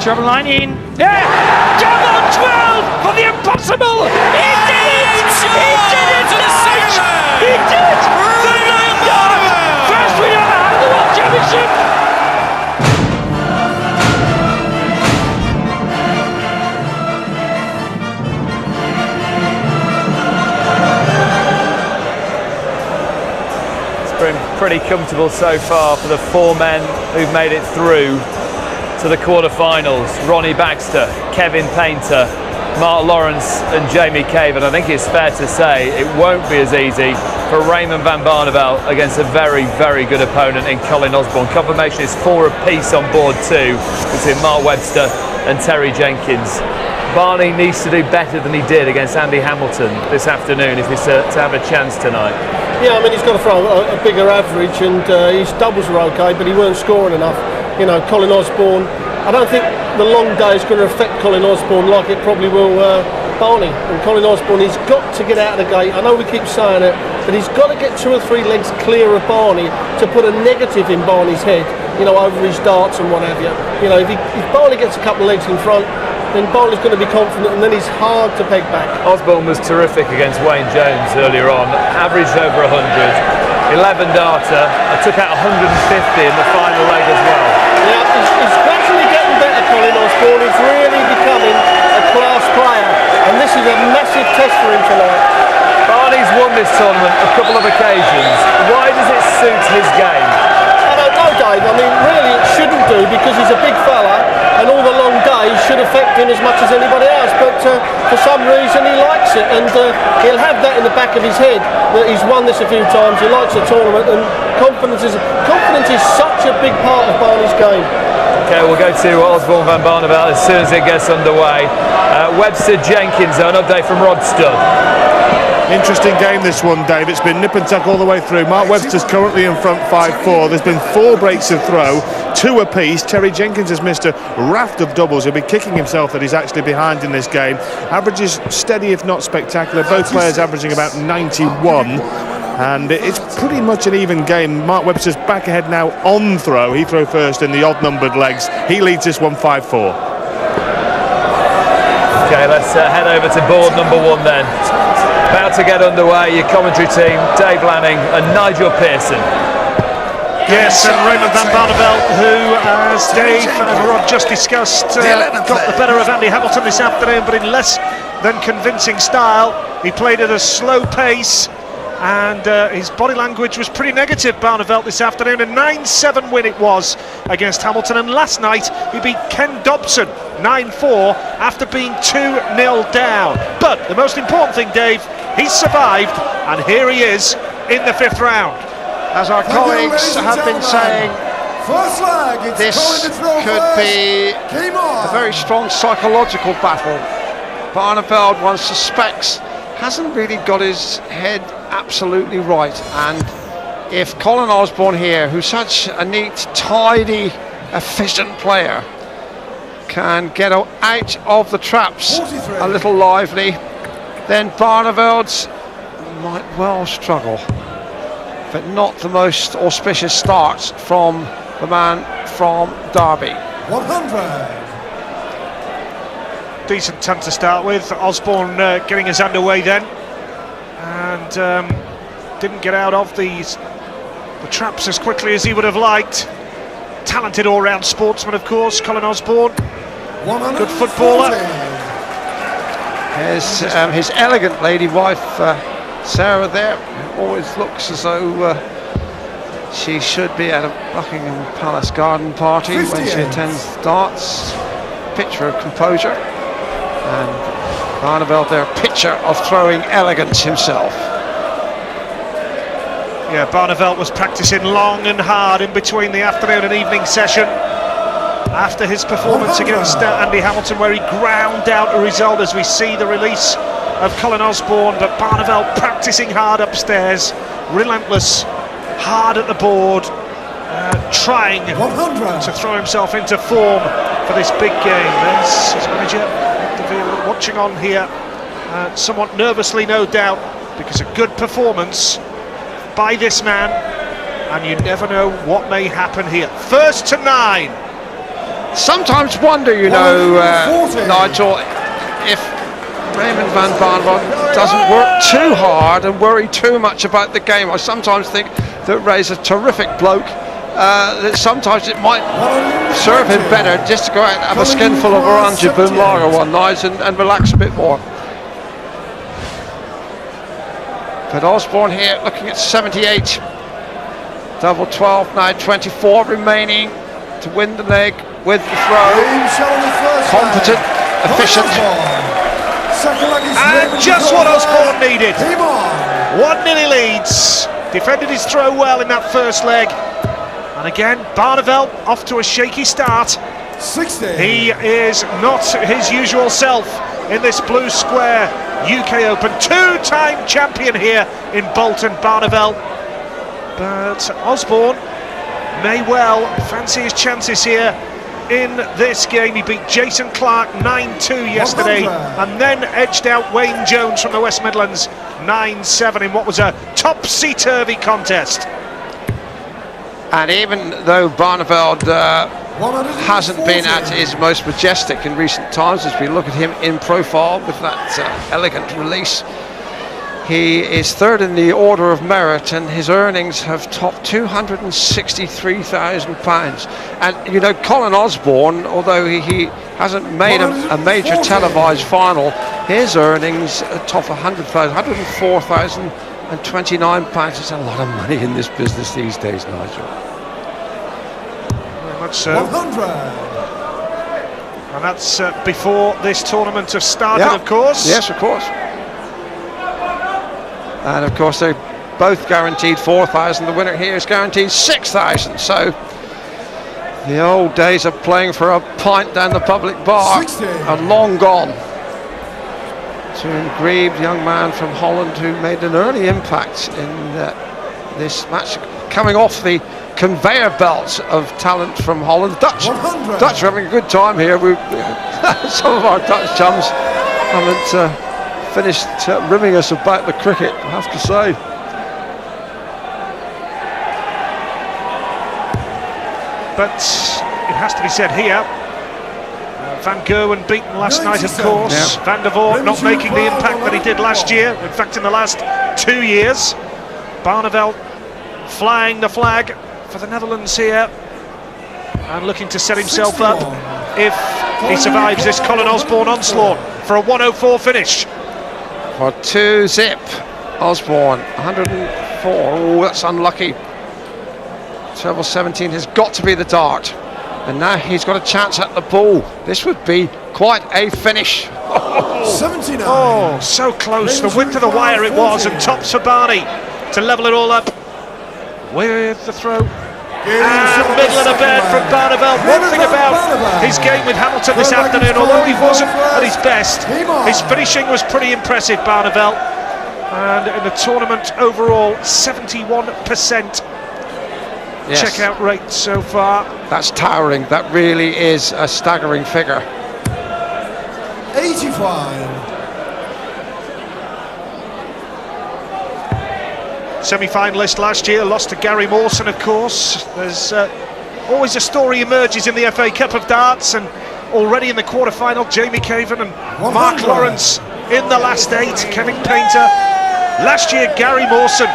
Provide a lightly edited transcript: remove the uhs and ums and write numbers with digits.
Treble line in. Yeah! Double 12 for the impossible! He did it! He did it! He did! First win ever out of the World Championship! Been pretty comfortable so far for the four men who've made it through to the quarterfinals. Ronnie Baxter, Kevin Painter, Mark Lawrence and Jamie Cave, and I think it's fair to say it won't be as easy for Raymond van Barneveld against a very, very good opponent in Colin Osborne. Confirmation is 4 apiece on board 2 between Mark Webster and Terry Jenkins. Barney needs to do better than he did against Andy Hamilton this afternoon if he's to have a chance tonight. Yeah, I mean, he's got to throw a bigger average, and his doubles were okay, but he weren't scoring enough. You know, Colin Osborne, I don't think the long day is going to affect Colin Osborne like it probably will Barney. And Colin Osborne, he's got to get out of the gate. I know we keep saying it, but he's got to get 2 or 3 legs clear of Barney to put a negative in Barney's head, you know, over his darts and what have you. You know, if Barney gets a couple of legs in front, then Barney's going to be confident, and then he's hard to peg back. Osborne was terrific against Wayne Jones earlier on, averaged over 100, 11 darter, I took out 150 in the final leg as well. Yeah, he's gradually getting better, Colin Osborne. He's really becoming a class player, and this is a massive test for him tonight. Barney's won this tournament a couple of occasions. Why does it suit his game? I don't know, Dave. I mean, really it shouldn't do, because he's a big fella, and all the long days should affect him as much as anybody else, but for some reason he likes it, and he'll have that in the back of his head, that he's won this a few times, he likes the tournament, and confidence is such a big part of Barney's game. Okay, we'll go to Osborne van Barneveld as soon as it gets underway. Webster Jenkins, an update from Rod Studd. Interesting game this one, Dave. It's been nip and tuck all the way through. Mark Webster's currently in front 5-4. There's been 4 breaks of throw, 2 apiece. Terry Jenkins has missed a raft of doubles. He'll be kicking himself that he's actually behind in this game. Averages steady if not spectacular. Both players averaging about 91. And it's pretty much an even game. Mark Webster's back ahead now on throw. He threw first in the odd-numbered legs. He leads this one 5-4. Okay, let's head over to board number 1 then. About to get underway, your commentary team, Dave Lanning and Nigel Pearson. Yes, and Raymond van Barneveld, who, as Dave and Rod just discussed, got the better of Andy Hamilton this afternoon, but in less than convincing style. He played at a slow pace, and his body language was pretty negative, Barneveld, this afternoon. A 9-7 win it was against Hamilton, and last night he beat Ken Dobson 9-4 after being 2-0 down. But the most important thing, Dave, he's survived, and here he is in the 5th round. As our colleagues have been saying, this could be a very strong psychological battle. Barneveld, one suspects, hasn't really got his head absolutely right, and if Colin Osborne here, who's such a neat, tidy, efficient player, can get out of the traps a little lively, then Barneveld might well struggle. But not the most auspicious start from the man from Derby. 100. Decent ton to start with. Osborne getting us underway then, and didn't get out of the traps as quickly as he would have liked. Talented all-round sportsman, of course, Colin Osborne. Good footballer. His elegant lady wife, Sarah, there always looks as though she should be at a Buckingham Palace garden party when she attends darts. Picture of composure, and Barneveld there, picture of throwing elegance himself. Yeah, Barneveld was practicing long and hard in between the afternoon and evening session after his performance against Andy Hamilton, where he ground out a result, as we see the release of Colin Osborne. But Barneveld practicing hard upstairs, relentless, hard at the board, trying to throw himself into form for this big game. There's his manager watching on here, somewhat nervously, no doubt, because a good performance by this man, and you never know what may happen here. First to 9, sometimes wonder, you know, Nigel, if Raymond van Barneveld doesn't work too hard and worry too much about the game. I sometimes think that Ray's a terrific bloke, that sometimes it might serve him better just to go out and have a skinful of orange boom lager one night and relax a bit more. But Osborne here looking at 78, double 12, now 24 remaining to win the leg with the throw. Competent, efficient. And just what Osborne needed. 1-0 leads. Defended his throw well in that first leg. And again, Barneveld off to a shaky start. 60. He is not his usual self in this blue square UK Open. Two-time champion here in Bolton, Barneveld. But Osborne may well fancy his chances here in this game. He beat Jason Clark 9-2 yesterday and then edged out Wayne Jones from the West Midlands 9-7 in what was a topsy-turvy contest. And even though Barneveld hasn't been at his most majestic in recent times, as we look at him in profile with that elegant release, he is third in the order of merit, and his earnings have topped £263,000. And you know, Colin Osborne, although he hasn't made a major televised final, his earnings top £100,000, £104,029. It's a lot of money in this business these days, Nigel. Very much so. 100. And that's before this tournament has started, of course. Yes, of course. And of course they're both guaranteed 4,000. The winner here is guaranteed 6,000. So the old days of playing for a pint down the public bar are long gone. To an aggrieved young man from Holland who made an early impact in this match, coming off the conveyor belts of talent from Holland. Dutch are having a good time here. Some of our Dutch chums haven't finished ribbing us about the cricket, I have to say. But it has to be said here, Van Gerwen beaten last night, of course. Van der Voort not making the impact that he did last year. In fact, in the last 2 years. Barneveld flying the flag for the Netherlands here and looking to set himself up, if he survives this Colin Osborne onslaught, for a 104 finish. For 2-zip, Osborne, 104. Oh, that's unlucky. Treble 17 has got to be the dart. And now he's got a chance at the ball. This would be quite a finish. 79. Oh, so close. The width of the wire it was, and tops for Barney to level it all up with the throw. And middle of the bed from Barneveld. One thing about his game with Hamilton this afternoon, although he wasn't at his best, his finishing was pretty impressive, Barneveld. And in the tournament overall, 71% checkout rate so far. That's towering. That really is a staggering figure. 85. Semi-finalist last year, lost to Gary Mawson, of course. There's always a story emerges in the FA Cup of Darts, and already in the quarter-final, Jamie Caven and Mark Lawrence in the last 8. Kevin Painter. Last year, Gary Mawson